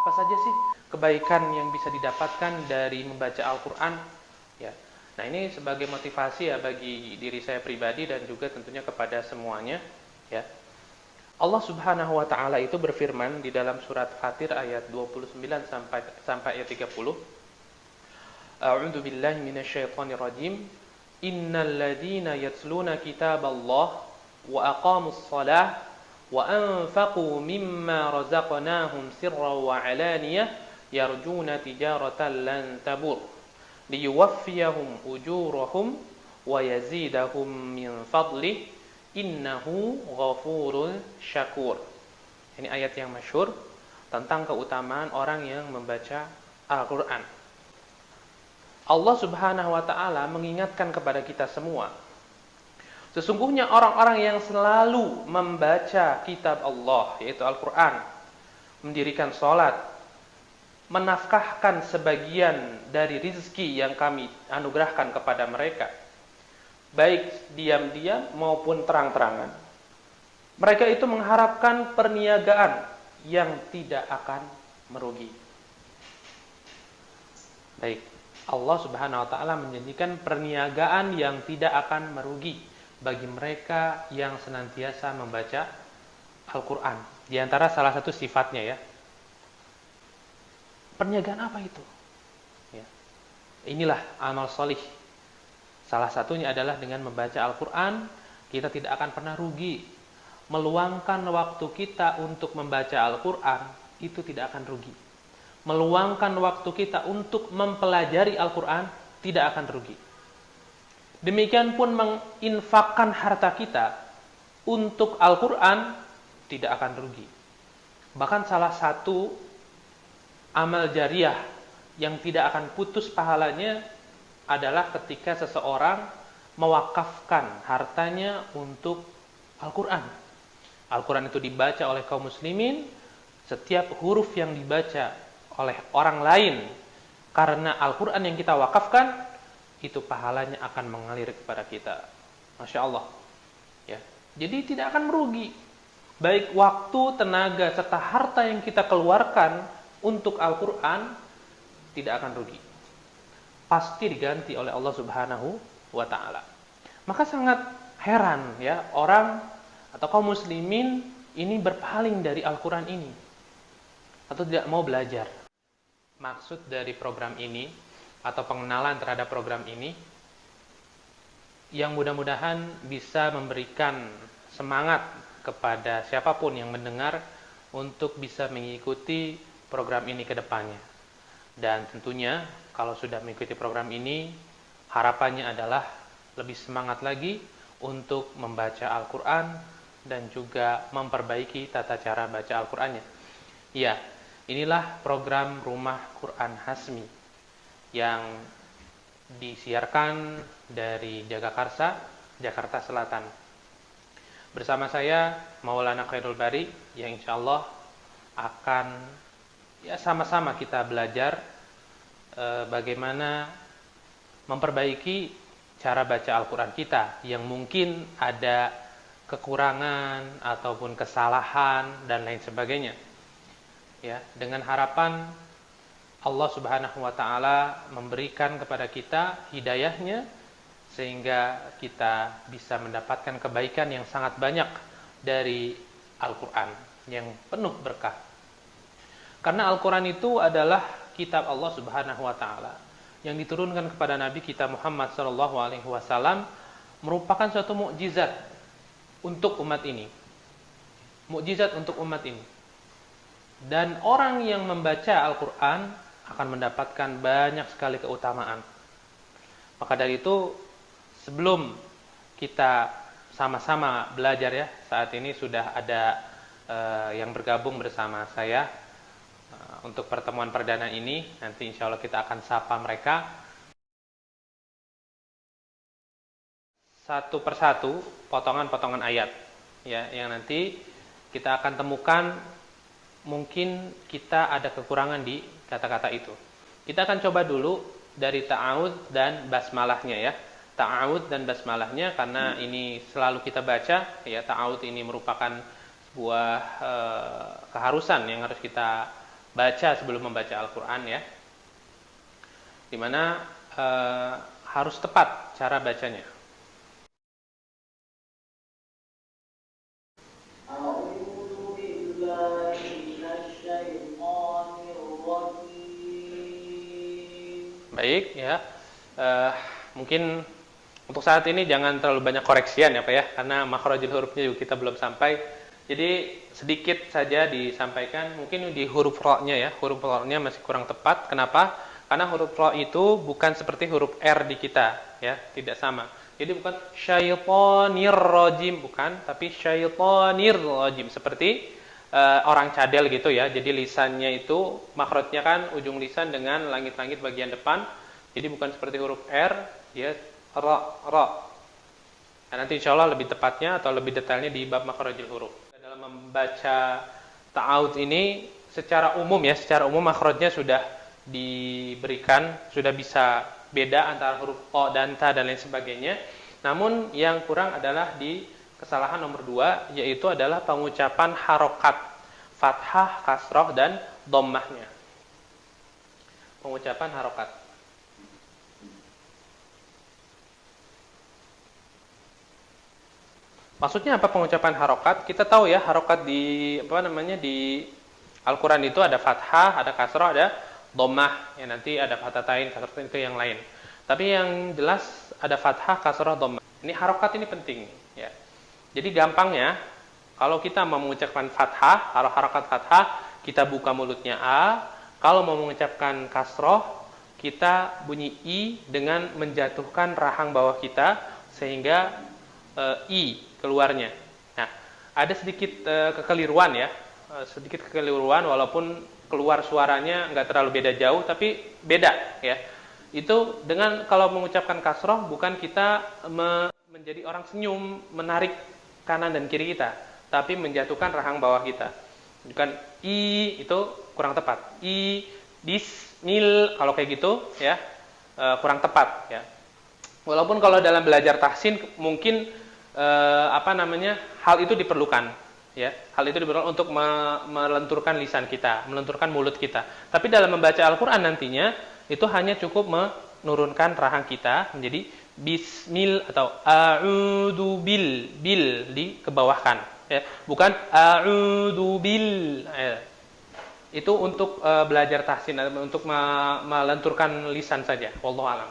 Apa saja sih kebaikan yang bisa didapatkan dari membaca Al-Qur'an? Ya. Nah, ini sebagai motivasi ya bagi diri saya pribadi dan juga tentunya kepada semuanya, ya. Allah Subhanahu wa taala itu berfirman di dalam surat Fatir ayat 29 sampai ayat 30. A'udzu billahi minasyaitonir rajim. Innal ladzina yatluna kitaballah wa aqamus shalah wa anfaqu mimma razaqnahum sirran wa 'alaniyah yarjuna tijaratan lan tabur liyuwaffiyahum ujurahum wa yazidahum min fadlih innahu ghafurun syakur. Ini ayat yang masyhur tentang keutamaan orang yang membaca Al-Qur'an. Allah Subhanahu wa taala mengingatkan kepada kita semua, sesungguhnya orang-orang yang selalu membaca kitab Allah, yaitu Al-Qur'an, mendirikan salat, menafkahkan sebagian dari rizki yang kami anugerahkan kepada mereka, baik diam-diam maupun terang-terangan. Mereka itu mengharapkan perniagaan yang tidak akan merugi. Baik, Allah Subhanahu wa taala menjanjikan perniagaan yang tidak akan merugi bagi mereka yang senantiasa membaca Al-Qur'an. Di antara salah satu sifatnya ya. Perniagaan apa itu? Ya. Inilah amal solih. Salah satunya adalah dengan membaca Al-Qur'an, kita tidak akan pernah rugi. Meluangkan waktu kita untuk membaca Al-Qur'an, itu tidak akan rugi. Meluangkan waktu kita untuk mempelajari Al-Qur'an, tidak akan rugi. Demikian pun menginfakkan harta kita untuk Al-Qur'an, tidak akan rugi. Bahkan salah satu amal jariah yang tidak akan putus pahalanya adalah ketika seseorang mewakafkan hartanya untuk Al-Qur'an. Al-Qur'an itu dibaca oleh kaum muslimin, setiap huruf yang dibaca oleh orang lain karena Al-Qur'an yang kita wakafkan, itu pahalanya akan mengalir kepada kita. Masya Allah. Ya. Jadi tidak akan merugi. Baik waktu, tenaga, serta harta yang kita keluarkan untuk Al-Qur'an tidak akan rugi. Pasti diganti oleh Allah Subhanahu wa taala. Maka sangat heran ya, orang atau kaum muslimin ini berpaling dari Al-Qur'an ini atau tidak mau belajar. Maksud dari program ini atau pengenalan terhadap program ini yang mudah-mudahan bisa memberikan semangat kepada siapapun yang mendengar untuk bisa mengikuti program ini ke depannya. Dan tentunya kalau sudah mengikuti program ini, harapannya adalah lebih semangat lagi untuk membaca Al-Qur'an dan juga memperbaiki tata cara baca Al-Qur'annya. Ya, inilah program Rumah Quran Hasmi yang disiarkan dari Jagakarsa, Jakarta Selatan. Bersama saya Maulana Khairul Bari yang insyaallah akan sama-sama kita belajar bagaimana memperbaiki cara baca Al-Qur'an kita yang mungkin ada kekurangan ataupun kesalahan dan lain sebagainya. Ya, dengan harapan Allah Subhanahu wa taala memberikan kepada kita hidayahnya sehingga kita bisa mendapatkan kebaikan yang sangat banyak dari Al-Qur'an yang penuh berkah. Karena Al-Qur'an itu adalah kitab Allah Subhanahu wa taala yang diturunkan kepada Nabi kita Muhammad sallallahu alaihi wasallam, merupakan suatu mukjizat untuk umat ini. Mukjizat untuk umat ini. Dan orang yang membaca Al-Qur'an akan mendapatkan banyak sekali keutamaan. Maka dari itu, sebelum kita sama-sama belajar ya, saat ini sudah ada yang bergabung bersama saya untuk pertemuan perdana ini. Nanti insya Allah kita akan sapa mereka satu persatu, potongan-potongan ayat ya, yang nanti kita akan temukan mungkin kita ada kekurangan di kata-kata itu. Kita akan coba dulu dari ta'awud dan basmalahnya ya. Ta'awud dan basmalahnya karena ini selalu kita baca ya. Ta'awud ini merupakan sebuah keharusan yang harus kita baca sebelum membaca Al-Quran ya, dimana harus tepat cara bacanya. Baik ya, mungkin untuk saat ini jangan terlalu banyak koreksian ya Pak ya, karena makhrajul hurufnya juga kita belum sampai. Jadi sedikit saja disampaikan, mungkin di huruf ro-nya ya, huruf ro-nya masih kurang tepat. Kenapa? Karena huruf ro itu bukan seperti huruf R di kita ya, tidak sama. Jadi bukan syaitonir rajim, bukan, tapi syaitonir rajim seperti orang cadel gitu ya. Jadi lisannya itu makhrajnya kan ujung lisan dengan langit-langit bagian depan. Jadi bukan seperti huruf R, ya ra. Nah, nanti insya Allah lebih tepatnya atau lebih detailnya di bab makhrajul huruf. Dalam membaca ta'awudz ini secara umum ya, secara umum makhrajnya sudah diberikan, sudah bisa beda antara huruf o dan ta dan lain sebagainya. Namun yang kurang adalah di kesalahan nomor 2, yaitu adalah pengucapan harokat fathah, kasroh dan dhammahnya. Pengucapan harokat. Maksudnya apa pengucapan harokat? Kita tahu ya harokat di di Al-Quran itu ada fathah, ada kasroh, ada dhammah. Ya nanti ada fathatain, kasroh itu yang lain. Tapi yang jelas ada fathah, kasroh, dhammah. Ini harokat ini penting. Ya. Jadi gampangnya kalau kita mau mengucapkan fathah, kalau harokat fathah kita buka mulutnya a. Kalau mau mengucapkan kasroh kita bunyi i dengan menjatuhkan rahang bawah kita sehingga i keluarnya. Nah, ada sedikit kekeliruan ya, sedikit kekeliruan walaupun keluar suaranya nggak terlalu beda jauh, tapi beda ya. Itu dengan kalau mengucapkan kasroh bukan kita menjadi orang senyum, menarik kanan dan kiri kita, tapi menjatuhkan rahang bawah kita. Bukan i itu kurang tepat. I bismil kalau kayak gitu ya kurang tepat ya. Walaupun kalau dalam belajar tahsin mungkin hal itu diperlukan ya, hal itu diperlukan untuk melenturkan lisan kita, melenturkan mulut kita. Tapi dalam membaca Al-Quran nantinya itu hanya cukup menurunkan rahang kita menjadi bismil atau a'udzu bil di kebawahkan ya, bukan a'udzu bil itu untuk belajar tahsin, untuk melenturkan lisan saja. Wallahu a'lam.